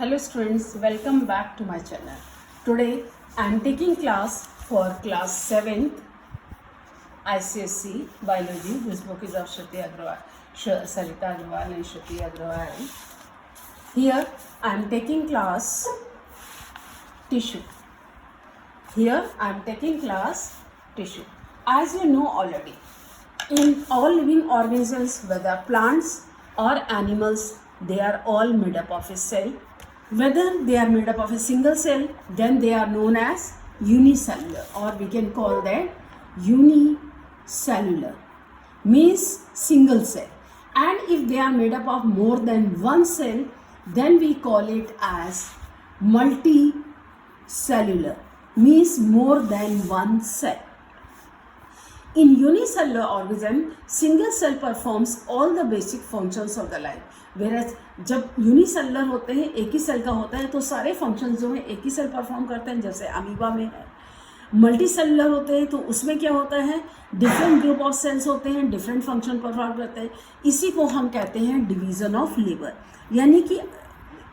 Hello students, welcome back to my channel. Today I am taking class for class 7th ICSE Biology. This book is of Sarita Agrawal and Shruti Agrawal. Here I am taking class tissue. As you know already, in all living organisms, whether plants or animals, they are all made up of a cell. Whether they are made up of a single cell, then they are known as unicellular, or we can call that unicellular, means single cell. And if they are made up of more than one cell, then we call it as multicellular, means more than one cell. In unicellular organism, single cell performs all the basic functions of the life. Whereas जब unicellular होते हैं, एक ही cell का होता है, तो सारे functions जो है एक ही सेल परफॉर्म करते हैं, जैसे अमीबा में है. मल्टी सेलुलर होते हैं तो उसमें क्या होता है, डिफरेंट ग्रुप ऑफ सेल्स होते हैं, डिफरेंट फंक्शन परफॉर्म करते हैं. इसी को हम कहते हैं डिवीज़न ऑफ लेबर, यानी कि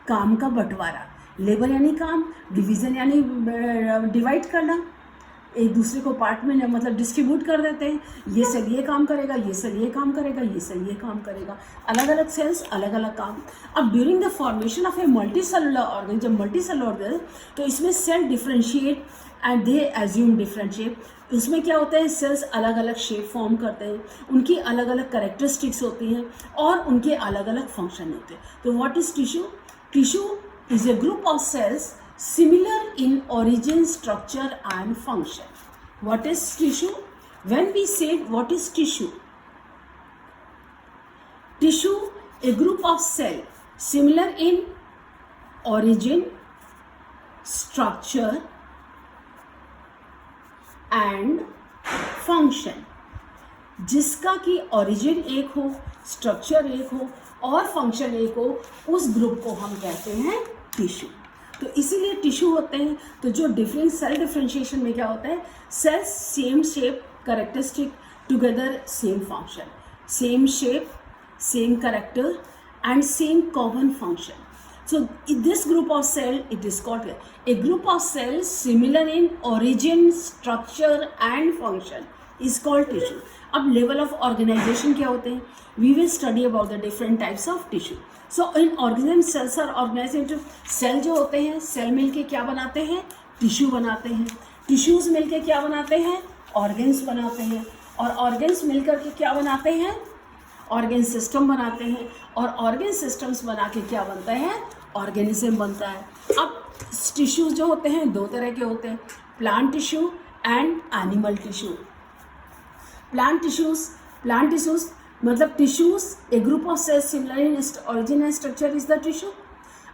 काम का बंटवारा. लेबर यानी काम, डिवीज़न यानी डिवाइड करना, एक दूसरे को पार्ट में मतलब डिस्ट्रीब्यूट कर देते हैं. ये सेल ये काम करेगा, ये सेल ये काम करेगा, ये सेल ये काम करेगा, अलग अलग सेल्स अलग अलग काम. अब during the formation of a multi cellular organ, जब मल्टी सेलुलर ऑर्गन तो इसमें cell differentiate and they assume different shape. उसमें क्या होता है, सेल्स अलग अलग शेप फॉर्म करते हैं, उनकी अलग अलग कैरेक्टरिस्टिक्स होती हैं और उनके अलग अलग फंक्शन होते हैं. तो what is tissue? Tissue is a group of cells similar in origin, structure and function. What is tissue? When we say what is tissue? Tissue, a group of cell similar in origin, structure and function. जिसका कि origin एक हो, structure एक हो और function एक हो, उस ग्रुप को हम कहते हैं टिश्यू. तो इसीलिए टिश्यू होते हैं. तो जो डिफरेंट सेल डिफ्रेंशिएशन में क्या होता है, cells same shape characteristic together same function, same shape same character and same common function. So this group of cell it is called a group of cells similar in origin, structure and function is called tissue. अब level of organization क्या होते हैं, we will study about the different types of tissue. So in organism cells are organized into, cell जो होते हैं, cell मिलके क्या बनाते हैं, टिश्यू बनाते हैं. टिश्यूज मिलके क्या बनाते हैं, ऑर्गन्स बनाते हैं. और ऑर्गन्स मिलकर के क्या बनाते हैं, ऑर्गन सिस्टम बनाते हैं. और ऑर्गन सिस्टम्स बना के क्या बनता है, ऑर्गेनिज्म बनता है. अब टिश्यूज जो होते हैं दो तरह के होते हैं, plant tissue and animal tissue. Plant tissues मतलब tissues a group of cells similar in origin and structure is the tissue.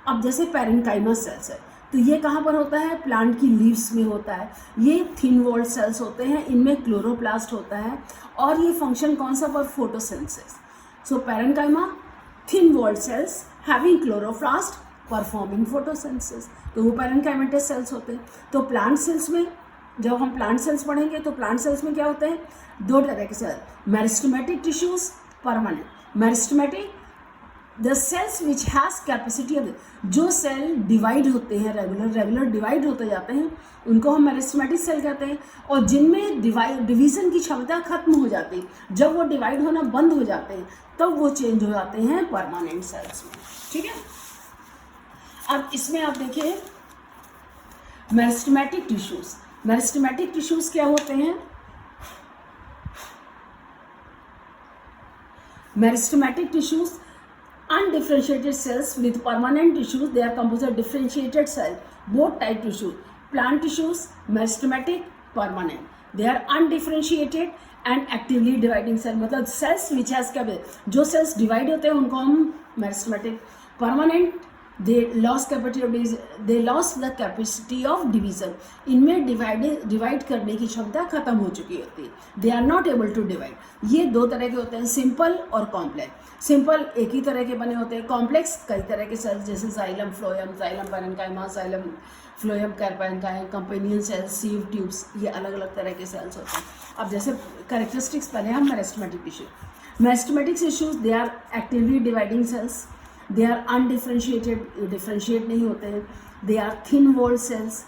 अब जैसे पैरेन्काइमा सेल्स है, तो ये कहाँ पर होता है, प्लांट की लीव्स में होता है. ये थिन वॉल्ड सेल्स होते हैं, इनमें क्लोरोप्लास्ट होता है और ये फंक्शन कौन सा पर, photosynthesis. So parenchyma thin walled cells having chloroplast performing photosynthesis, तो वो पैरेन्काइमेटस सेल्स होते हैं. तो प्लांट सेल्स में जब हम प्लांट सेल्स पढ़ेंगे तो प्लांट सेल्स में क्या होते हैं, दो तरह के cell, meristematic tissues, permanent. Meristematic the cells which has capacity of, जो सेल डिवाइड होते हैं रेगुलर डिवाइड होते जाते हैं, उनको हम मेरिस्टेमेटिक सेल कहते हैं. और जिनमें डिवीज़न की क्षमता खत्म हो जाती है, जब वो डिवाइड होना बंद हो जाते हैं तब वो चेंज हो जाते हैं परमानेंट सेल्स में. ठीक है. अब इसमें आप देखिए मेरिस्टेमेटिक टिश्यूज. मेरिस्टेमेटिक टिश्यूज क्या होते हैं, meristematic tissues undifferentiated cells with permanent tissues. They are composed of differentiated cell, both type tissue, plant tissues, meristematic, permanent. They are undifferentiated and actively dividing cell. मतलब cells which has क्या, जो cells divide होते हैं उनको हम meristematic. Permanent, they lost the capacity of division. इनमें divide करने की क्षमता खत्म हो चुकी होती है. They are not able to divide. ये दो तरह के होते हैं, सिंपल और कॉम्प्लेक्स. सिंपल एक ही तरह के बने होते हैं, कॉम्प्लेक्स कई तरह के सेल्स जैसे xylem phloem, xylem parenchyma, xylem phloem parenchyma, companion cells, sieve tubes, ये अलग अलग तरह के सेल्स होते हैं. अब जैसे कैरेक्टरिस्टिक्स पहले हम meristematic tissue. Meristematic tissues they are actively dividing cells they are undifferentiated, differentiate नहीं होते हैं। They are thin walled cells,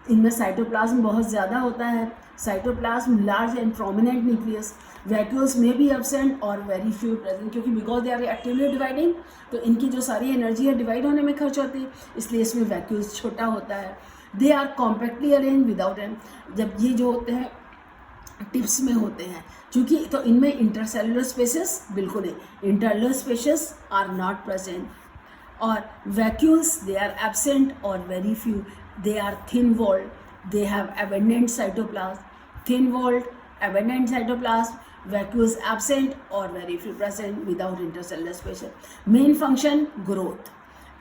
इनमें साइटोप्लाज्म बहुत ज़्यादा होता है। Cytoplasm large and prominent nucleus, vacuoles में भी एब्सेंट और वेरी फ्यू प्रेजेंट, क्योंकि because they are actively dividing, तो इनकी जो सारी एनर्जी है डिवाइड होने में खर्च होती है, इसलिए इसमें वैक्यूल्स छोटा होता है। They are compactly arrange without end, जब ये जो होते हैं टिप्स में होते हैं, क्योंकि तो इनमें इंटरसेलुलर स्पेसेस बिल्कुल नहीं, internal spaces are not present. और वैक्यूल्स दे आर एब्सेंट और very few, they are thin walled, they have abundant cytoplasm, thin walled, abundant cytoplasm, vacuoles absent or very few present without intercellular spaces. Main function growth,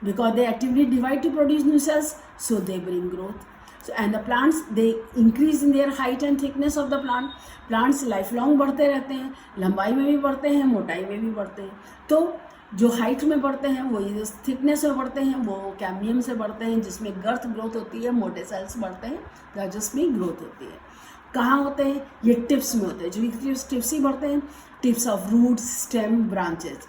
because they actively divide to produce new cells, so they bring growth. So, and the plants, they increase in their height and thickness of the plant. Plants lifelong बढ़ते रहते हैं, लंबाई में भी बढ़ते हैं, मोटाई में भी बढ़ते हैं। तो जो हाइट में बढ़ते हैं वो ये थिकनेस में बढ़ते हैं, वो कैम्बियम से बढ़ते हैं जिसमें गर्थ ग्रोथ होती है, मोटे सेल्स बढ़ते हैं जिसमें ग्रोथ होती है। कहाँ होते हैं? ये टिप्स में होते हैं, जो टिप्स ही बढ़ते हैं, tips of roots, stem, branches,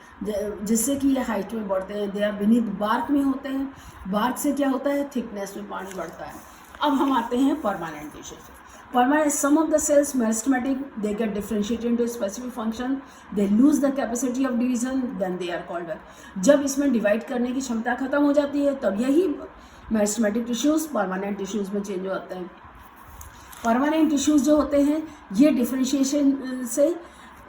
जिससे कि ये हाइट में बढ़ते हैं। दे आर बीनीथ बार्क में होते हैं, बार्क से क्या होता है? थिकनेस में पानी बढ़ता है। अब हम आते हैं permanent tissues. Permanent, some of the cells meristematic, they get differentiated into a specific function, they lose the capacity of division, then they are called back. जब इसमें डिवाइड करने की क्षमता खत्म हो जाती है तब यही मेरिस्टेमेटिक टिश्यूज परमानेंट टिश्यूज में चेंज हो जाते हैं। परमानेंट टिश्यूज जो होते हैं ये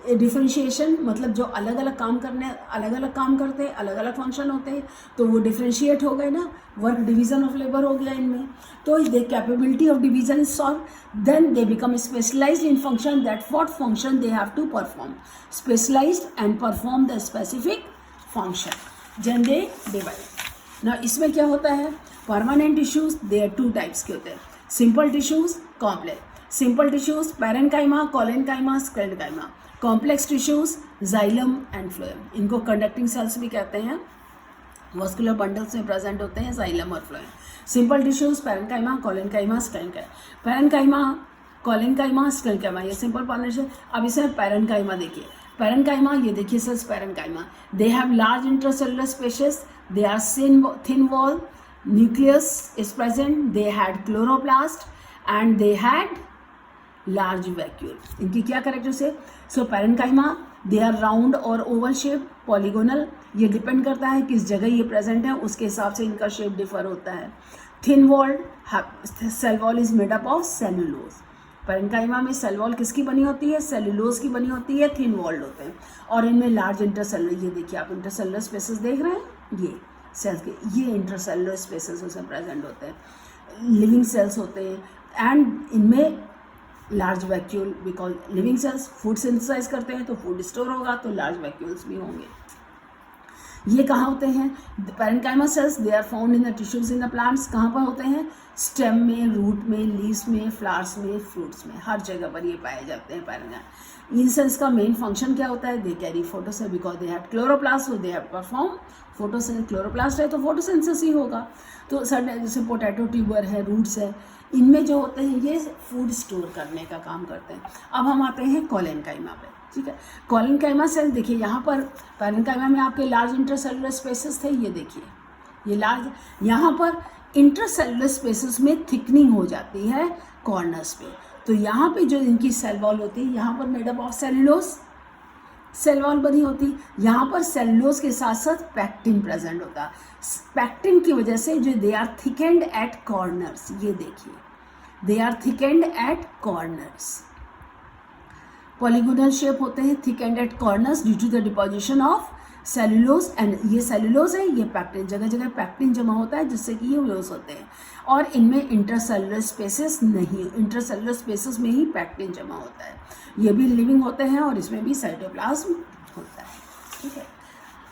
डिफरेंशिएशन मतलब जो अलग अलग काम करते हैं, अलग अलग फंक्शन होते हैं, तो वो डिफरेंशिएट हो गए ना, वर्क डिवीजन ऑफ लेबर हो गया इनमें, तो the capability of division is solve, then they become specialised in function, that what function they have to perform, specialised and perform the specific function, then they divide. ना इसमें क्या होता है? Permanent tissues they are two types के होते हैं, simple tissues, complex. Simple tissues parenchyma, collenchyma, sclerenchyma. Complex tissues xylem and phloem, इनको conducting cells भी कहते हैं, वस्कुलर बंडल्स में प्रेजेंट होते हैं जाइलम और phloem. Simple tissues parenchyma, collenchyma, sclerenchyma. Parenchyma, collenchyma, sclerenchyma, ये सिंपल पार्टनरशिप। अब इसमें पैरेन्काइमा देखिए, पैरेन्काइमा ये देखिए cells parenchyma, they have large intracellular spaces, they are thin wall, nucleus is present, they had chloroplast and they had large vacuole. इनकी क्या characters है? So parenchyma they are round और oval shape, polygonal, ये depend करता है किस जगह ये प्रेजेंट है उसके हिसाब से इनका शेप डिफर होता है। Thin walled, cell wall is made up of cellulose. Parenchyma में सेल वॉल किसकी बनी होती है? सेलुलोज की बनी होती है, थिन वॉल्ड होते हैं, और इनमें लार्ज इंटरसेलुलर, ये देखिए आप इंटरसेलुलर स्पेसेस देख रहे हैं, ये सेल्स के ये इंटरसेलुलर स्पेसेस उसमें प्रेजेंट होते हैं, लिविंग सेल्स होते हैं, एंड इनमें large vacuole, because living cells food synthesize करते हैं तो फूड स्टोर होगा तो लार्ज वैक्यूल्स भी होंगे। ये कहाँ होते हैं? Parenchyma cells they are found in the tissues in the plants. कहाँ पर होते हैं? स्टेम में, रूट में, लीव्स में, फ्लावर्स में, फ्रूट्स में, हर जगह पर ये पाए जाते हैं पैरेन्काइमा। इन सेल्स का मेन फंक्शन क्या होता है? They carry photosynthesis, because they have chloroplast, so they have perform photosynthesis. Chloroplast है तो फोटोसिंथेसिस ही होगा। तो सर जैसे पोटैटो ट्यूबर है, रूट्स है, इनमें जो होते हैं ये फूड स्टोर करने का काम करते हैं। अब हम आते हैं कोलेनकाइमा पे, ठीक है। कोलेनकाइमा सेल देखिए यहाँ पर पैरेन्काइमा में आपके लार्ज इंटरसेलुलर स्पेसेस थे, ये देखिए ये लार्ज, यहाँ पर इंटरसेलुलर स्पेसेस में थिकनिंग हो जाती है कॉर्नर्स पे, तो यहाँ पे जो इनकी सेल वॉल होती है यहाँ पर made up of cellulose, cell wall बनी होती, यहाँ पर सेलुलोज के साथ साथ पैक्टिन प्रेजेंट होता है। पैक्टिन की वजह से जो they are thickened at corners, ये देखिए they are thickened at corners, polygonal shape होते हैं, thickened at corners due to the deposition of cellulose, and ये सेलुलोज है, ये पैक्टिन, जगह जगह पैक्टिन जमा होता है जिससे कि ये लॉस होते हैं, और इनमें इंटरसेलुलर स्पेसेस नहीं, इंटरसेलुलर स्पेसेस में ही पैक्टिन जमा होता है। ये भी लिविंग होते हैं और इसमें भी साइटोप्लाज्म होता है, ठीक है।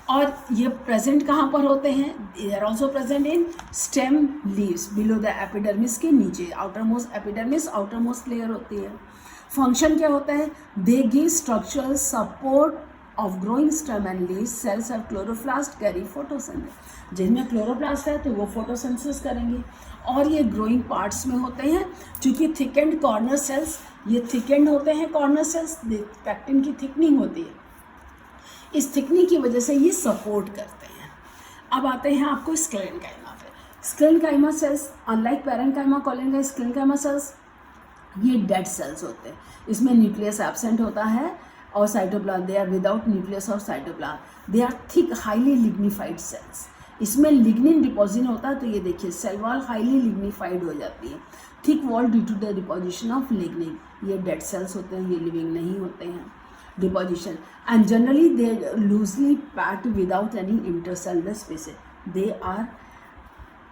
और ये प्रेजेंट कहाँ पर होते हैं? They are also present in stem leaves below the epidermis के नीचे, outer most epidermis outer most layer होती है। फंक्शन क्या होता है? They give structural support of growing stem and leaves, cells of chloroplast carry photosynthesis, जिनमें chloroplast है तो वो फोटोसिंथेसिस करेंगे, और ये ग्रोइंग पार्ट्स में होते हैं, क्योंकि थिकेंड कॉर्नर सेल्स, ये थिकेंड होते हैं कॉर्नर सेल्स, पैक्टिन की थिकनिंग होती है, इस थिकनिंग की वजह से ये सपोर्ट करते हैं। अब आते हैं आपको स्क्लेरेन्काइमा पे। Sclerenchyma cells unlike parenchyma collenchyma sclerenchyma cells ये डेड सेल्स होते हैं। इसमें न्यूक्लियस एब्सेंट होता है और cytoplasm they are without nucleus और cytoplasm they are thick highly lignified cells. इसमें लिग्निन डिपॉजिट होता है, तो ये देखिए सेल वॉल हाईली लिग्निफाइड हो जाती है, thick wall due to the deposition of lignin. ये डेड सेल्स होते हैं, ये लिविंग नहीं होते हैं। Deposition and generally they loosely packed without any intercellular spaces, they are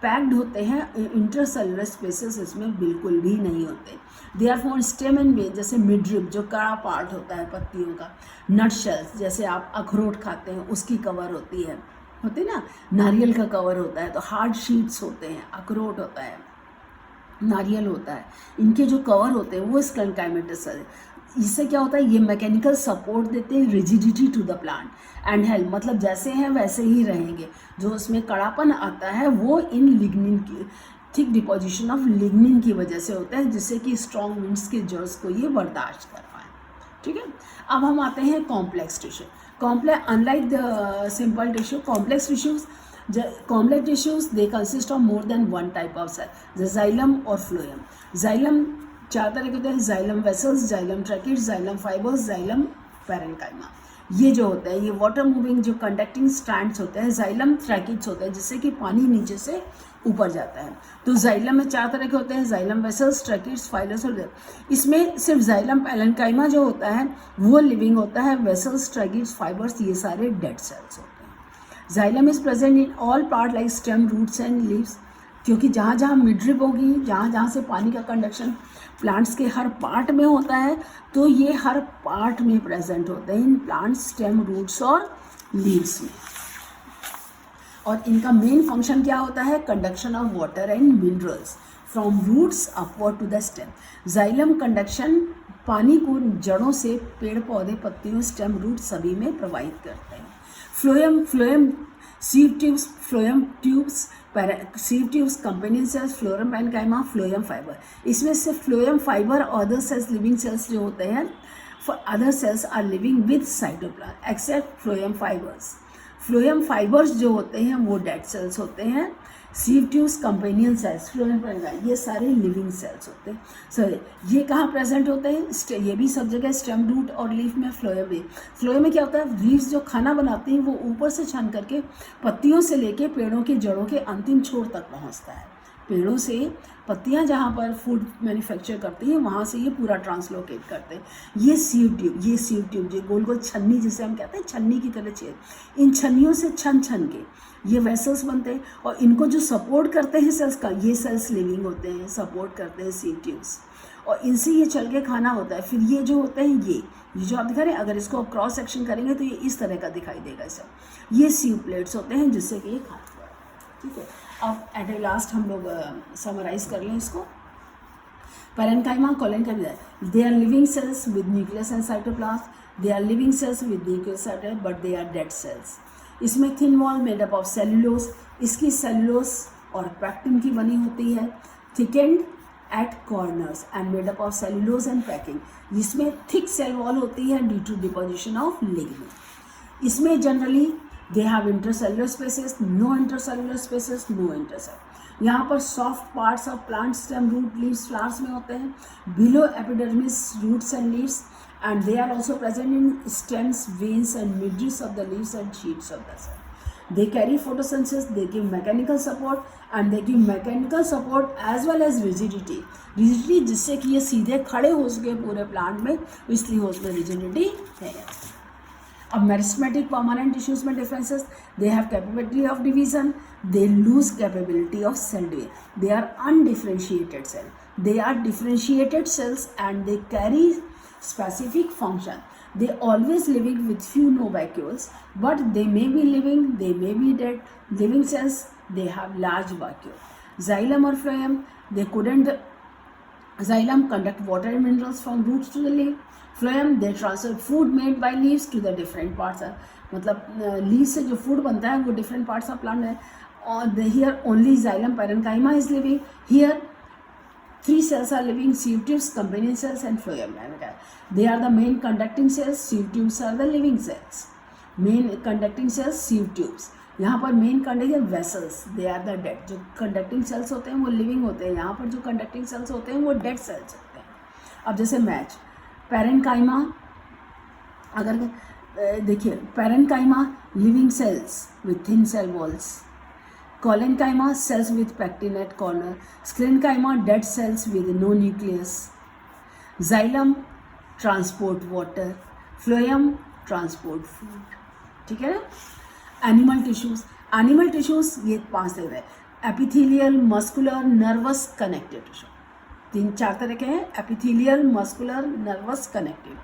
packed होते हैं, इंटरसेलुलर स्पेसेस इसमें बिल्कुल भी नहीं होते। They are for stem and veins, जैसे मिडरिप जो कड़ा पार्ट होता है पत्तियों का। नट शेल्स जैसे आप अखरोट खाते हैं उसकी कवर होती है ना, नारियल का कवर होता है, तो हार्ड शीट्स होते हैं, अखरोट होता है, नारियल होता है, इनके जो कवर होते हैं वो स्क्लेरेन्काइमेटस है। इससे क्या होता है, ये मैकेनिकल सपोर्ट देते हैं rigidity to the plant and help, मतलब जैसे हैं वैसे ही रहेंगे। जो उसमें कड़ापन आता है वो इन लिग्निन की थिक डिपोजिशन ऑफ लिग्निन की वजह से होता है, जिससे कि स्ट्रॉन्ग विंड्स के जर्स को ये बर्दाश्त कर पाएँ। ठीक है, अब हम आते हैं complex tissue. Complex unlike the simple tissue, complex tissues they consist of more than one type of cell, xylem और फ्लोएम। जाइलम चार तरह के होते हैं, xylem vessels, xylem tracheids, xylem fibres, xylem parenchyma. ये जो होता है ये वाटर मूविंग जो कंडक्टिंग स्ट्रैंड्स होते हैं, जाइलम ट्रैकिड्स होते हैं, जिससे कि पानी नीचे से ऊपर जाता है। तो जाइलम में चार तरह के होते हैं, जाइलम वेसल्स, ट्रैकिड्स, फाइलर्स और इसमें सिर्फ जाइलम पैरेन्काइमा जो होता है वो लिविंग होता है, वेसल्स, ट्रैकिड्स, फाइबर्स ये सारे डेड सेल्स होते हैं। Xylem is present in all part like stem, roots and leaves, क्योंकि जहाँ जहाँ मिडरिप होगी, जहाँ जहाँ से पानी का कंडक्शन प्लांट्स के हर पार्ट में होता है, तो ये हर पार्ट में प्रेजेंट होते हैं इन प्लांट्स, स्टेम, रूट्स और लीव्स में। और इनका मेन फंक्शन क्या होता है, conduction of water and minerals from roots upward to the stem. Xylem conduction पानी को जड़ों से पेड़ पौधे, पत्तियों, स्टेम, रूट सभी में प्रोवाइड करते हैं। Phloem sieve tubes companion cells, phloem parenchyma, phloem fibre. इसमें से फ्लोएम फाइबर और अदर सेल्स, लिविंग सेल्स जो होते हैं, other cells are living with cytoplasm except phloem fibres. Phloem fibres जो होते हैं वो डेड सेल्स होते हैं। Sieve tubes companion cells, phloem parenchyma, ये सारे लिविंग सेल्स होते हैं। सर ये कहाँ प्रेजेंट होते हैं, ये भी सब जगह, स्टेम, रूट और लीफ में। फ्लोएम में क्या होता है, लीव्स जो खाना बनाती हैं वो ऊपर से छन करके पत्तियों से लेके पेड़ों के जड़ों के अंतिम छोर तक पहुँचता है। पेड़ों से पत्तियां जहाँ पर फूड मैन्युफैक्चर करती हैं वहाँ से ये पूरा ट्रांसलोकेट करते हैं। ये सीव ट्यूब जो गोल गोल छन्नी जिसे हम कहते हैं, छन्नी की तरह छेद, इन छन्नियों से छन के ये वेसल्स बनते हैं और इनको जो सपोर्ट करते हैं सेल्स का, ये सेल्स लिविंग होते हैं, सपोर्ट करते हैं सीव ट्यूब्स, और इनसे ये चल के खाना होता है। फिर ये जो होते हैं ये जो आप दिखा रहे हैं, अगर इसको आप क्रॉस सेक्शन करेंगे तो ये इस तरह का दिखाई देगा। सब ये सीव प्लेट्स होते हैं जिससे कि ये खाते हैं। ठीक है, अब एट ए लास्ट हम लोग समराइज कर लें इसको। Parenchyma, collenchyma, they are living cells with nucleus and cytoplasm, they are living cells with nucleus cytoplasm but they are dead cells. इसमें thin wall made up of cellulose, इसकी cellulose और pectin की बनी होती है, thickened at corners and made up of cellulose and packing. जिसमें थिक cell wall होती है due to deposition of lignin. इसमें generally they have intercellular spaces, no intercellular spaces, no intercell. यहाँ पर soft parts of plant, stem, root, leaves, flowers में होते हैं, below epidermis, roots and leaves, and they are also present in stems, veins and midribs of the leaves and sheets of the cell. They carry photosynthesis, they give mechanical support and they give mechanical support as well as rigidity जिससे कि ये सीधे खड़े हो सके पूरे plant में, इसलिए उसमें रिजिडिटी है। अब मेरिस्टेमेटिक परमानेंट टिश्यूज में differences, they have capability of division, they lose capability of cell division, they are undifferentiated cell, they are differentiated cells and they carry specific function. They always living with few no vacuoles, but they may be living, they may be dead. Living cells, they have large vacuole. Xylem or phloem, they couldn't. Xylem conduct water and minerals from roots to the leaf. Phloem, they transfer food made by leaves to the different parts. मतलब leaves से जो food बनता है वो different parts of plant है. और here only xylem parenchyma is living. Here 3 cells are living: sieve tubes, companion cells and phloem. They are the main conducting cells. Sieve tubes are the living cells. Main conducting cells, sieve tubes. यहाँ पर main conducting vessels, they are the dead. जो conducting cells होते हैं वो living होते हैं, यहाँ पर जो कंडक्टिंग सेल्स होते हैं वो डेड सेल्स होते हैं। अब जैसे मैच पैरेन्काइमा, अगर देखिए parenchyma living cells with thin cell walls, collenchyma cells with pectin at corner, sclerenchyma dead cells with no nucleus, xylem transport water, phloem transport food. ठीक है ना। एनिमल टिश्यूज ये 5 तरह है, epithelial, muscular, nervous, connective tissue. 3-4 तरह के हैं, epithelial, muscular, nervous, connective.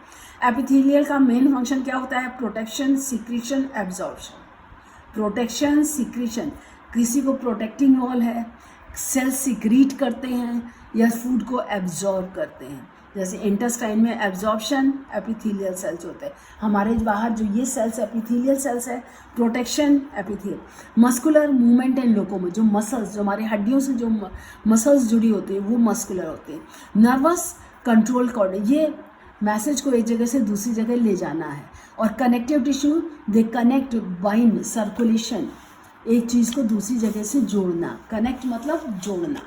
Epithelial का मेन फंक्शन क्या होता है? Protection, secretion, absorption. Protection, secretion, किसी को प्रोटेक्टिंग रोल है, सेल सिक्रीट करते हैं या फूड को एब्जॉर्ब करते हैं। जैसे इंटेस्टाइन में एब्जॉर्प्शन, एपिथेलियल सेल्स होते हैं। हमारे बाहर जो ये सेल्स एपिथेलियल सेल्स है, protection, epithelial. Muscular, movement and locomotion, जो मसल्स, जो हमारे हड्डियों से जो मसल्स जुड़ी होती है वो मस्कुलर होते हैं। नर्वस, कंट्रोल कोऑर्डिनेट, ये मैसेज को एक जगह से दूसरी जगह ले जाना है। और connective tissue, they connect, bind, circulation, एक चीज़ को दूसरी जगह से जोड़ना। कनेक्ट मतलब जोड़ना।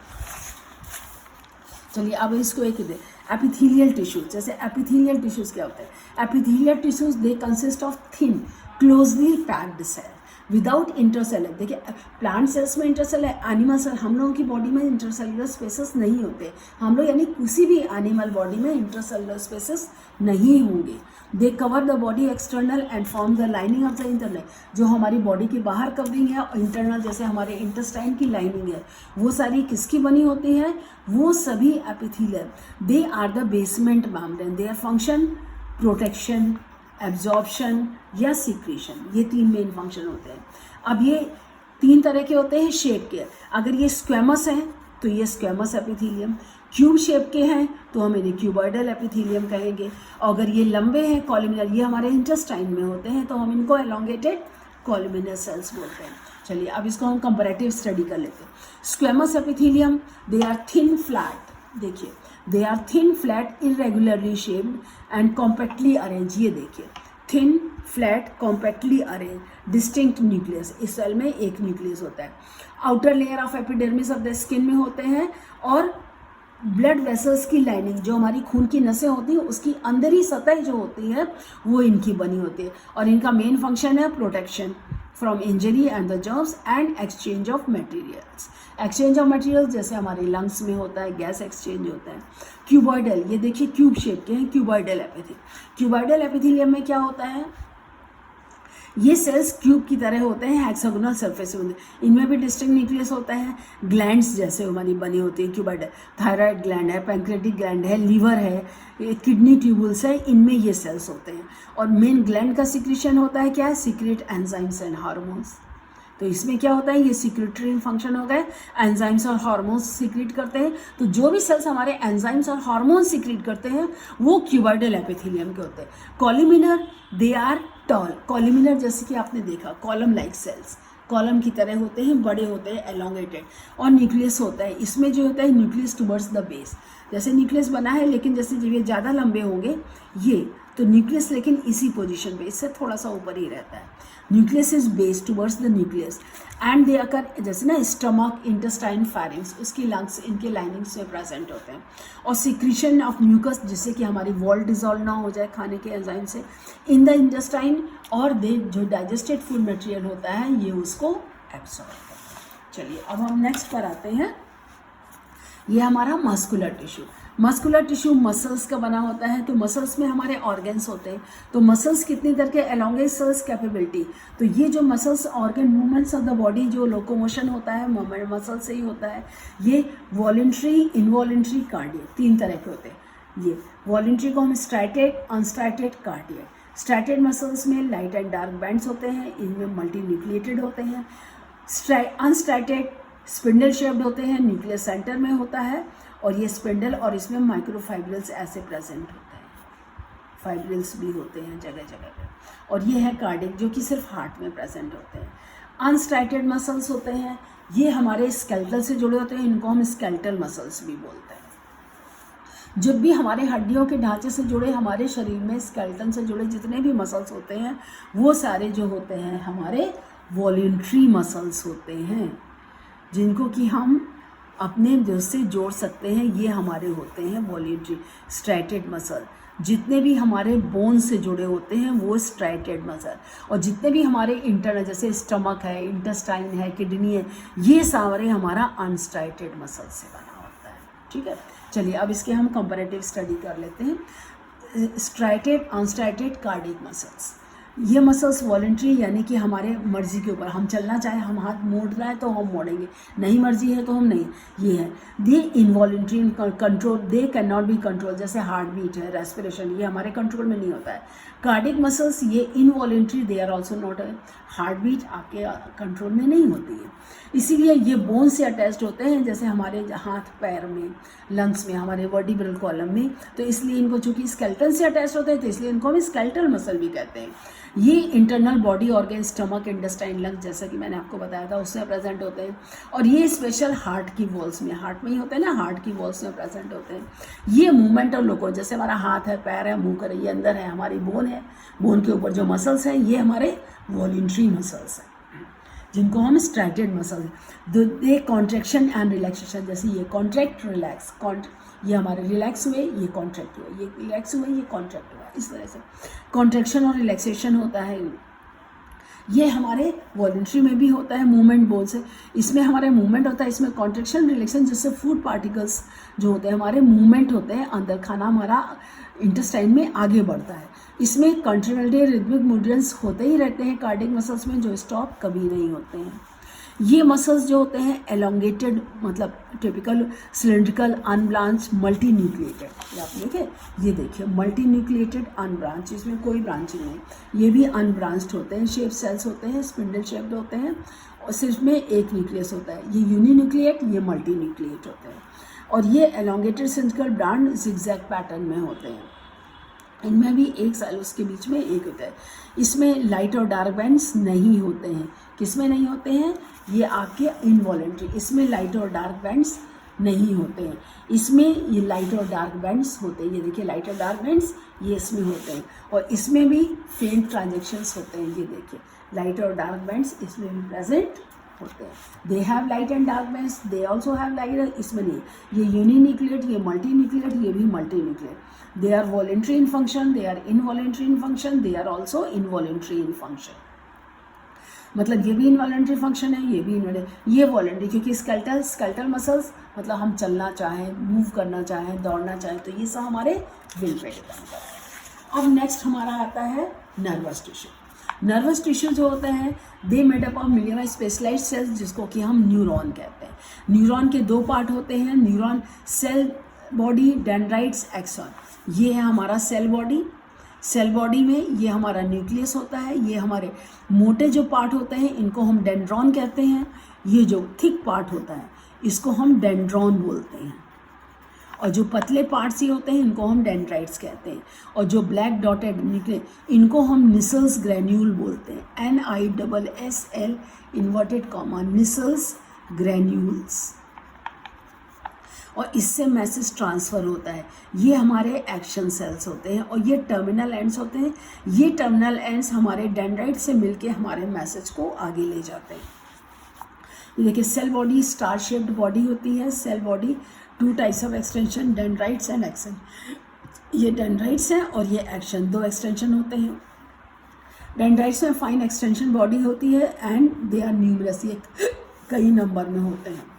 चलिए अब इसको एक दे एपिथेलियल टिश्यूज। जैसे एपिथेलियल टिश्यूज क्या होते हैं? Epithelial tissues they consist of thin closely packed cell without intercellular. देखिए प्लांट सेल्स में इंटरसेल है, एनिमल सेल, हम लोगों की बॉडी में इंटरसेलुलर स्पेसेस नहीं होते। हम लोग यानी किसी भी एनिमल बॉडी में इंटरसेलुलर स्पेसेस नहीं होंगे। They cover the body external and form the lining of the internal. जो हमारी बॉडी की बाहर कवरिंग है और इंटरनल जैसे हमारे इंटेस्टाइन की लाइनिंग है, वो सारी किसकी बनी होती है? वो सभी epithelial. They are the basement membrane. Their function protection, absorption या सिक्रीशन, ये 3 मेन फंक्शन होते हैं। अब ये 3 तरह के होते हैं शेप के। अगर ये स्क्वेमस हैं तो ये स्क्वेमस एपिथेलियम, क्यूब शेप के हैं तो हम इन्हें क्यूबॉइडल एपिथेलियम कहेंगे। और अगर ये लंबे हैं कॉलमिनर, ये हमारे इंटेस्टाइन में होते हैं तो हम इनको एलोंगेटेड कॉलमिनर सेल्स बोलते हैं। चलिए अब इसको हम कंपैरेटिव स्टडी कर लेते हैं। Squamous epithelium, they are thin flat. देखिए they are thin flat irregularly shaped and compactly arrange. ये देखिए thin flat compactly arrange, distinct nucleus. इस सेल में एक न्यूक्लियस होता है। Outer layer of epidermis of the skin में होते हैं और ब्लड वेसल्स की लाइनिंग, जो हमारी खून की नसें होती हैं उसकी अंदरी सतह जो होती है वो इनकी बनी होती है। और इनका मेन फंक्शन है protection from injury and the germs and exchange of materials. Exchange of materials जैसे हमारे लंग्स में होता है, गैस एक्सचेंज होता है। क्यूबॉइडल, ये देखिए क्यूब शेप के हैं, क्यूबॉइडल एपिथेलियम। क्यूबॉइडल एपिथेलियम में क्या होता है? ये सेल्स क्यूब की तरह होते हैं, हेक्सागोनल सरफेस में। इनमें भी डिस्टिंक्ट न्यूक्लियस होता है। ग्लैंड्स जैसे हमारी बनी होती है क्यूबॉइडल, थायराइड ग्लैंड है, पैंक्रेटिक ग्लैंड है, लीवर है, किडनी ट्यूबुल्स है, इनमें ये सेल्स होते हैं। और मेन ग्लैंड का सिक्रीशन होता है क्या है? Secret enzymes and hormones. तो इसमें क्या होता है? ये सिक्रेटरी फंक्शन हो गए, एंजाइम्स और हार्मोन्स सीक्रेट करते हैं। तो जो भी सेल्स हमारे एंजाइम्स और हार्मोन्स सीक्रेट करते हैं वो क्यूबॉइडल एपिथेलियम के होते हैं। Columnar, they are tall. Columnar जैसे कि आपने देखा कॉलम लाइक सेल्स, कॉलम की तरह होते हैं, बड़े होते हैं, एलोंगेटेड। और न्यूक्लियस होता है, इसमें जो होता है न्यूक्लियस टुवर्ड्स द बेस। जैसे न्यूक्लियस बना है लेकिन जैसे जब ये ज़्यादा लंबे होंगे ये, तो न्यूक्लियस लेकिन इसी पोजीशन पे, इससे थोड़ा सा ऊपर ही रहता है। Nucleus is base towards the nucleus and they occur, जैसे ना स्टमक, इंटेस्टाइन, फेरिंग्स, उसकी लंग्स इनके लाइनिंग्स में प्रेजेंट होते हैं। और सिक्रीशन ऑफ म्यूकस, जिससे कि हमारी वॉल डिजॉल्व ना हो जाए खाने के एंजाइम से, इन द इंटेस्टाइन। और दे जो डाइजेस्टेड फूड मटेरियल होता है ये उसको एब्सॉर्ब करता है। चलिए अब हम नेक्स्ट पर आते हैं। ये हमारा muscular tissue. Muscular tissue muscles का बना होता है। तो मसल्स में हमारे ऑर्गन्स होते हैं। तो मसल्स कितनी तरह के? Elongate cells capability. तो ये जो muscles organ movements of the body, जो लोकोमोशन होता है मूवमेंट मसल से ही होता है। ये वॉलेंट्री, इनवॉलेंट्री, कार्डियक, 3 तरह के होते हैं। ये वॉलेंट्री को हम striated, unstriated, cardiac. Striated muscles में लाइट एंड डार्क बैंड्स होते हैं, इनमें मल्टी न्यूक्लिएटेड होते हैं। अनस्ट्राइटेड स्पिंडल शेप्ड होते हैं, न्यूक्लियस सेंटर में होता है। और ये स्पिंडल और इसमें माइक्रोफाइब्रिल्स ऐसे प्रेजेंट होते हैं, फाइब्रिल्स भी होते हैं जगह जगह पे। और ये है कार्डियक, जो कि सिर्फ हार्ट में प्रेजेंट होते हैं। अनस्ट्राइटेड मसल्स होते हैं, ये हमारे स्केलेटल से जुड़े होते हैं, इनको हम स्केलेटल मसल्स भी बोलते हैं। जब भी हमारे हड्डियों के ढांचे से जुड़े, हमारे शरीर में स्केलेटन से जुड़े जितने भी मसल्स होते हैं वो सारे जो होते हैं हमारे वॉलेंट्री मसल्स होते हैं, जिनको कि हम अपने दिल से जोड़ सकते हैं, ये हमारे होते हैं वॉलेंट्री स्ट्राइटेड मसल। जितने भी हमारे बोन से जुड़े होते हैं वो स्ट्राइटेड मसल, और जितने भी हमारे इंटरनल जैसे स्टमक है, इंटेस्टाइन है, किडनी है, ये सारे हमारा अनस्ट्राइटेड मसल से बना होता है। ठीक है, चलिए अब इसके हम कंपैरेटिव स्टडी कर लेते हैं। स्ट्राइटेड अनस्ट्राइटेड कार्डियक मसल्स, ये मसल्स वॉलेंट्री यानी कि हमारे मर्जी के ऊपर, हम चलना चाहे, हम हाथ मोड़ रहा है तो हम मोड़ेंगे, नहीं मर्जी है तो हम नहीं, ये है। They involuntary in control, they can not be control, जैसे हार्ट बीट है, रेस्पिरेशन, ये हमारे कंट्रोल में नहीं होता है। कार्डियक मसल्स ये involuntary, they are also not, heart beat आपके कंट्रोल में नहीं होती है, इसीलिए ये बोन से अटैच्ड होते हैं, जैसे हमारे हाथ पैर में, लंग्स में, हमारे वर्टिब्रल कॉलम में, तो इसलिए इनको चूंकि स्केलेटन से अटैच होते हैं तो इसलिए इनको हम स्केलेटल मसल भी कहते हैं। ये internal body organ, stomach, intestine, lungs, जैसा कि मैंने आपको बताया था, उसमें प्रेजेंट होते हैं। और ये स्पेशल हार्ट की वॉल्स में, हार्ट में ही होते हैं ना, हार्ट की वॉल्स में प्रेजेंट होते हैं। ये मूवमेंट और लोको, जैसे हमारा हाथ है, पैर है, मुंह कर, ये अंदर है, हमारी बोन है, बोन के ऊपर जो मसल्स हैं ये हमारे वॉलेंट्री मसल्स हैं, जिनको हम striated muscle, they contraction and relaxation, जैसे ये कॉन्ट्रैक्ट रिलैक्स, ये हमारे रिलैक्स हुए, ये कॉन्ट्रैक्ट हुए, ये रिलैक्स हुए, ये कॉन्ट्रैक्ट हुआ, इस तरह से कॉन्ट्रैक्शन और रिलैक्सेशन होता है। ये हमारे वॉलेंट्री में भी होता है, मूवमेंट बोल से, इसमें हमारे मूवमेंट होता है, इसमें कॉन्ट्रैक्शन रिलैक्सेशन, जिससे फूड पार्टिकल्स जो होते हैं हमारे मूवमेंट होते हैं, अंदर खाना हमारा इंटेस्टाइन में आगे बढ़ता है। इसमें कंटिन्यूटी रिदमिक मूवमेंट्स होते ही रहते हैं कार्डियक मसल्स में, जो स्टॉप कभी नहीं होते हैं। ये मसल्स जो होते हैं एलोंगेटेड, मतलब typical cylindrical unbranch multi nucleated, आप देखें, ये देखिए मल्टी न्यूक्लिएटेड अनब्रांच, इसमें कोई ब्रांचिंग नहीं, ये भी अनब्रांच्ड होते हैं, शेप सेल्स होते हैं, स्पिंडल शेप्ड होते हैं, और सिर्फ में एक न्यूक्लियस होता है, ये यूनिन्यूक्लिएट, ये मल्टी न्यूक्लिएट होते हैं। और ये elongated cylindrical brand zigzag pattern में होते हैं, इनमें भी एक सेल उसके बीच में एक होता है। इसमें लाइट और डार्क बैंड्स नहीं होते हैं, किसमें नहीं होते हैं, ये आपके इनवॉलेंट्री, इसमें लाइट और डार्क बैंड्स नहीं होते हैं, इसमें ये लाइट और डार्क बैंड्स होते हैं, ये देखिए लाइट और डार्क बैंड्स ये इसमें होते हैं, और इसमें भी फेंट ट्रांजेक्शन्स होते हैं, ये देखिए लाइट और डार्क बैंड्स इसमें भी प्रेजेंट होते हैं। They have light and dark bands, they also have light, इसमें नहीं, ये यूनिन्यूक्लिएट, ये मल्टी न्यूक्लिएट, ये भी multi nucleate. They are voluntary in function, they are involuntary in function, they are also involuntary in function. मतलब ये भी involuntary function है, ये भी इनवॉलेंट्री, ये वॉलेंट्री, क्योंकि स्केलेटल मसल्स मतलब हम चलना चाहें, मूव करना चाहें, दौड़ना चाहें, तो ये सब हमारे विल पे डिपेंड करता है। अब नेक्स्ट हमारा आता है नर्वस टिश्यू। नर्वस टिश्यू जो होते हैं they made up of million specialized cells, जिसको कि हम न्यूरॉन कहते हैं। न्यूरॉन के दो पार्ट होते हैं, neuron cell body, dendrites, axon. ये है हमारा सेल बॉडी, सेल बॉडी में ये हमारा न्यूक्लियस होता है, ये हमारे मोटे जो पार्ट होते हैं इनको हम डेंड्रॉन कहते हैं, ये जो थिक पार्ट होता है इसको हम डेंड्रॉन बोलते हैं, और जो पतले पार्ट्स ये होते हैं इनको हम डेंड्राइट्स कहते हैं, और जो ब्लैक डॉटेड निकले इनको हम निसल्स ग्रैन्यूल बोलते हैं, NISSL inverted comma, Nissl's granules, और इससे मैसेज ट्रांसफ़र होता है। ये हमारे एक्शन सेल्स होते हैं, और ये टर्मिनल एंड्स होते हैं, ये टर्मिनल एंड्स हमारे डेंड्राइट से मिलके हमारे मैसेज को आगे ले जाते हैं। ये देखिए cell body star shaped body होती है, cell body, two types of extension, dendrites and action. ये डेंड्राइट्स हैं और ये एक्शन, दो एक्सटेंशन होते हैं। डेंड्राइट्स में फाइन एक्सटेंशन बॉडी होती है एंड दे आर न्यूमरस, ये कई नंबर में होते हैं।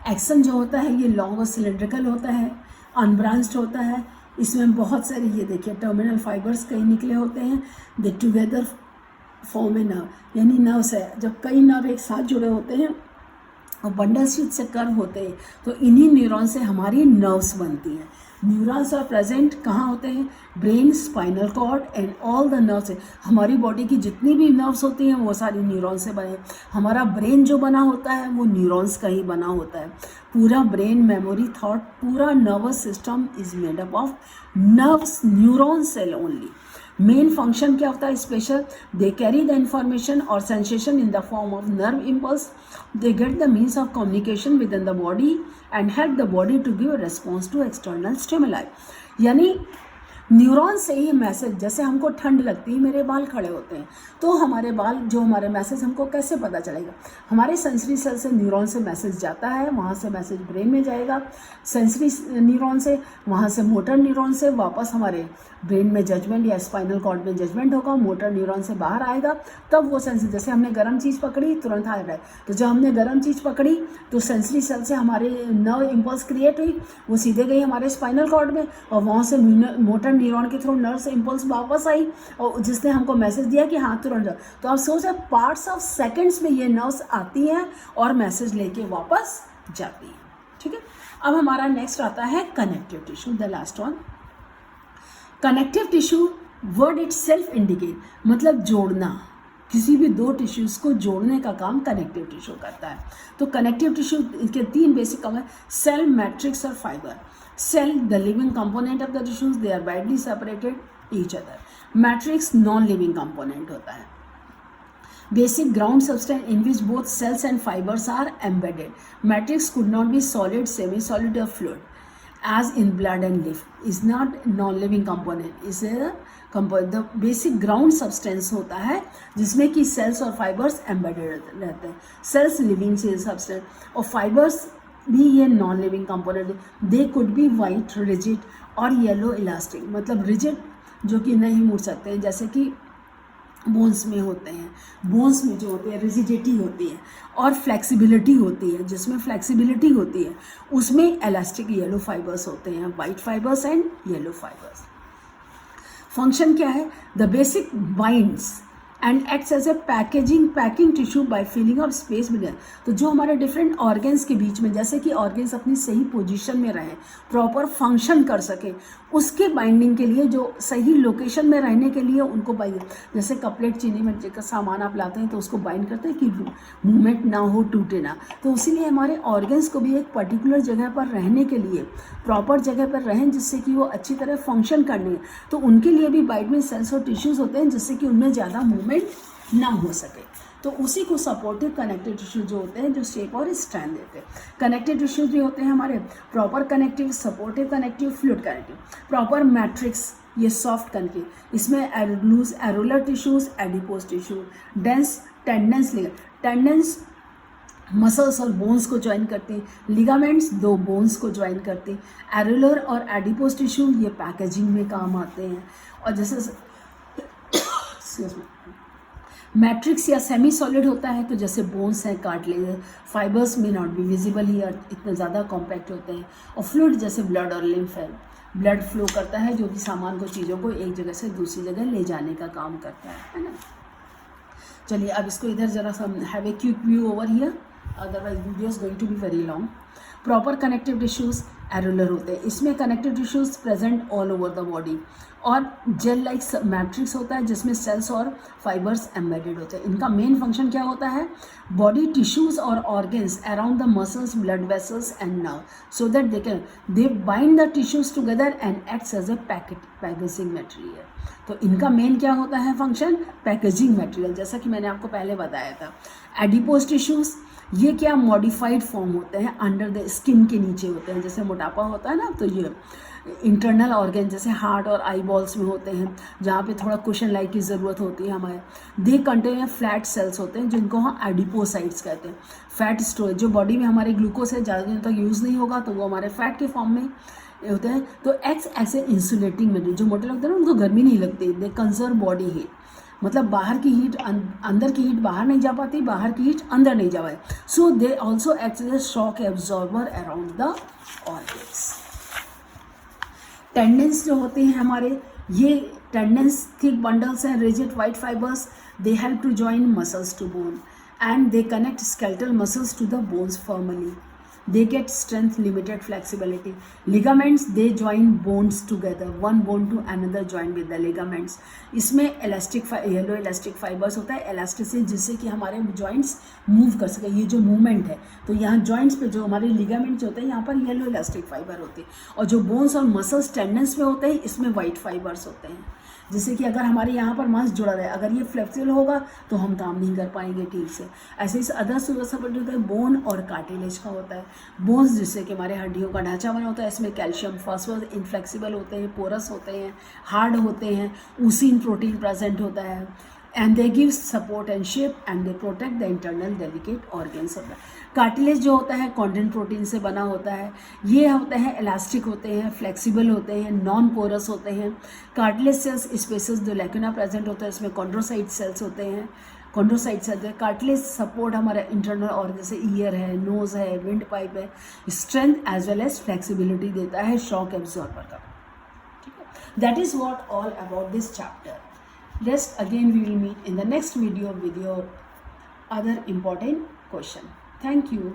एक्सन जो होता है ये लॉन्ग और सिलेंड्रिकल होता है, अनब्रांच्ड होता है, इसमें बहुत सारे ये देखिए टर्मिनल फाइबर्स कई निकले होते हैं, दे टुगेदर फॉर्म ए नर्व, यानी नर्व्स है, जब कई नर्व एक साथ जुड़े होते हैं और बंडल शीट से कर्व होते हैं तो इन्हीं न्यूरॉन से हमारी नर्व्स बनती हैं। न्यूरॉन्स आर प्रेजेंट कहाँ होते हैं, brain, spinal cord and all the nerves. हमारी बॉडी की जितनी भी नर्व्स होती हैं वो सारी न्यूरॉन से बने। हमारा ब्रेन जो बना होता है वो न्यूरॉन्स का ही बना होता है। पूरा ब्रेन, मेमोरी, थॉट, पूरा nervous system is made up of nerves, neuron cell only. Main function क्या होता है special, they carry the information और sensation in the form of nerve impulse, they get the means of communication with in the body and help the body to give a response to external stimuli. यानी neuron से ही message, जैसे हमको ठंड लगती है, मेरे बाल खड़े होते हैं, तो हमारे बाल जो हमारे मैसेज हमको कैसे पता चलेगा? हमारे सेंसरी सेल से न्यूरॉन से मैसेज जाता है, वहाँ से मैसेज ब्रेन में जाएगा, सेंसरी न्यूरॉन से, वहाँ से मोटर न्यूरॉन से वापस हमारे ब्रेन में जजमेंट या स्पाइनल कॉर्ड में जजमेंट होगा, मोटर न्यूरॉन से बाहर आएगा, तब वो सेंसरी, जैसे हमने गर्म चीज़ पकड़ी तुरंत आ रहा है, तो जब हमने गर्म चीज़ पकड़ी तो सेंसरी सेल से हमारे नर्व इम्पल्स क्रिएट हुई, वो सीधे गई हमारे स्पाइनल कॉर्ड में, और वहाँ से मोटर न्यूरॉन के थ्रू नर्व से इम्पल्स वापस आई, और जिसने हमको मैसेज दिया कि हाँ तुरंत जाओ। तो आप सोचो पार्ट्स ऑफ सेकेंड्स में ये नर्व्स आती हैं और मैसेज लेके वापस जाती हैं। ठीक है, अब हमारा नेक्स्ट आता है connective tissue, the last one. Connective tissue word it self indicate, मतलब जोड़ना, किसी भी दो टिश्यूज़ को जोड़ने का काम कनेक्टिव टिश्यू करता है। तो कनेक्टिव टिश्यू के तीन बेसिक काम है, सेल, मैट्रिक्स और fibre. Cell the living component of the tissues, they are widely separated each other. Matrix non living component होता है, basic ground substance in which both cells and fibres are embedded. Matrix could not be solid, semi solid और fluid as in blood and leaf, is not non-living component, is a component। the basic ground substance होता है जिसमें कि cells और fibers embedded रहते हैं। cells living substance और fibers भी ये non living component. They could be white, rigid और येलो इलास्टिक, मतलब रिजिड जो कि नहीं मुड़ सकते हैं, जैसे कि बोन्स में होते हैं, बोन्स में जो होते हैं रिजिडिटी होती है और फ्लेक्सिबिलिटी होती है, जिसमें फ्लेक्सिबिलिटी होती है उसमें इलास्टिक येलो फाइबर्स होते हैं, white fibres and yellow fibres. Function क्या है? The basic binds and acts as a packing tissue by filling of space between. तो जो हमारे डिफरेंट ऑर्गन्स के बीच में, जैसे कि ऑर्गन्स अपनी सही पोजीशन में रहें, प्रॉपर फंक्शन कर सके, उसके बाइंडिंग के लिए, जो सही लोकेशन में रहने के लिए उनको बाइंड, जैसे कपलेट चीनी मिर्ची का सामान आप लाते हैं तो उसको बाइंड करते हैं कि मूवमेंट ना हो, टूटे ना। तो इसीलिए हमारे ऑर्गन्स को भी एक पर्टिकुलर जगह पर रहने के लिए, प्रॉपर जगह पर रहें जिससे कि वो अच्छी तरह फंक्शन करने, तो उनके लिए भी बाइंडिंग सेल्स और टिश्यूज़ होते हैं जिससे कि उनमें ज़्यादा मूवमेंट ना हो सके। तो उसी को सपोर्टिव कनेक्टिव टिश्यू जो होते हैं, जो शेप और स्ट्रैंड देते हैं। कनेक्टिव टिश्यू जो होते हैं हमारे proper connective, supportive connective, fluid connective. Proper matrix ये सॉफ्ट कनेक्टिव, इसमें loose areolar tissues, adipose tissue, dense tendons, tendons muscles और बोन्स को ज्वाइन करती हैं, लिगामेंट्स दो बोन्स को ज्वाइन करती हैं, एरोलर और एडिपोज टिश्यू ये पैकेजिंग में काम आते हैं। और जैसे मैट्रिक्स या सेमी सॉलिड होता है, तो जैसे बोन्स हैं, कार्टिलेज, फाइबर्स में नॉट बी विजिबल हियर, इतने ज़्यादा कॉम्पैक्ट होते हैं। और फ्लूइड जैसे ब्लड और लिम्फ है, ब्लड फ्लो करता है जो कि सामान को, चीज़ों को एक जगह से दूसरी जगह ले जाने का काम करता है ना। चलिए अब इसको इधर जरा सा have a quick view over here, otherwise video is going to be very long. Proper connective tissues areolar होते हैं, इसमें connective tissues present all over the body. और जेल लाइक मैट्रिक्स होता है जिसमें सेल्स और फाइबर्स एम्बेडेड होते हैं। इनका मेन फंक्शन क्या होता है? बॉडी टिश्यूज और organs around the muscles, blood vessels and nerve, so that they bind the tissues together and acts as a packaging material. तो इनका मेन क्या होता है फंक्शन? पैकेजिंग मटेरियल, जैसा कि मैंने आपको पहले बताया था। एडिपोज टिश्यूज ये क्या मॉडिफाइड फॉर्म होते हैं, अंडर द स्किन के नीचे होते हैं, जैसे मोटापा होता है ना, तो ये इंटरनल ऑर्गन जैसे हार्ट और आई बॉल्स में होते हैं, जहाँ पे थोड़ा कुशन लाइक की ज़रूरत होती है हमारे। दे कंटेन फ्लैट सेल्स होते हैं जिनको हम एडिपोसाइट्स कहते हैं। फैट स्टोरेज, जो बॉडी में हमारे ग्लूकोज है ज़्यादा दिन तक यूज़ नहीं होगा तो वो हमारे फैट के फॉर्म में होते हैं। तो एक्स ऐसे इंसुलेटिंग मटेरियल, जो मोटे लगते हैं ना उनको गर्मी नहीं लगती, दे कंजर्व बॉडी हीट, मतलब बाहर की हीट अंदर की हीट बाहर नहीं जा पाती, बाहर की हीट अंदर नहीं जा पाती। So they also act as a shock absorber around the organs. Tendons जो होते हैं हमारे, ये टेंडेंस थिक बंडल्स हैं, rigid white fibres, they help to join muscles to bone and they connect skeletal muscles to the bones formally. They get strength, limited flexibility. Ligaments, they join bones together, one bone to another joined with the ligaments. इसमें elastic yellow elastic fibres होता है, elasticity, जिससे कि हमारे joints move कर सके। ये जो मूवमेंट है, तो यहाँ जॉइंट्स पे जो हमारे लिगामेंट्स होते हैं यहाँ पर येलो इलास्टिक फाइबर होते हैं, और जो बोन्स और मसल्स टेंडेंस में होते हैं इसमें वाइट फाइबर्स होते हैं। जैसे कि अगर हमारे यहाँ पर मांस जुड़ा रहे, अगर ये फ्लेक्सिबल होगा तो हम काम नहीं कर पाएंगे ठीक से। ऐसे ही अदर सपोर्ट होता है बोन और कार्टिलेज का होता है। बोन्स जिससे कि हमारे हड्डियों का ढांचा बना होता है, इसमें कैल्शियम फास्फोरस इनफ्लेक्सिबल होते हैं, पोरस होते हैं, हार्ड होते हैं, ऊसिन प्रोटीन प्रेजेंट होता है, and they give support and shape and they protect the internal delicate organs of the. Cartilage जो होता है कॉन्डेन प्रोटीन से बना होता है, ये होते हैं इलास्टिक होते हैं, फ्लेक्सिबल होते हैं, नॉन पोरस होते हैं। कार्टिलेज सेल्स स्पेसेस जो लैक्यूना प्रेजेंट होता है इसमें कॉन्ड्रोसाइट सेल्स होते हैं, कॉन्ड्रोसाइट सेल्स है। कार्टिलेज सपोर्ट हमारा इंटरनल और जैसे ईयर है, नोज है, विंड पाइप है, strength as well as flexibility देता है शॉक एब्जॉर्बर का। ठीक है, that is what all about this chapter. Rest again we will meet in the next video with your other important question. Thank you.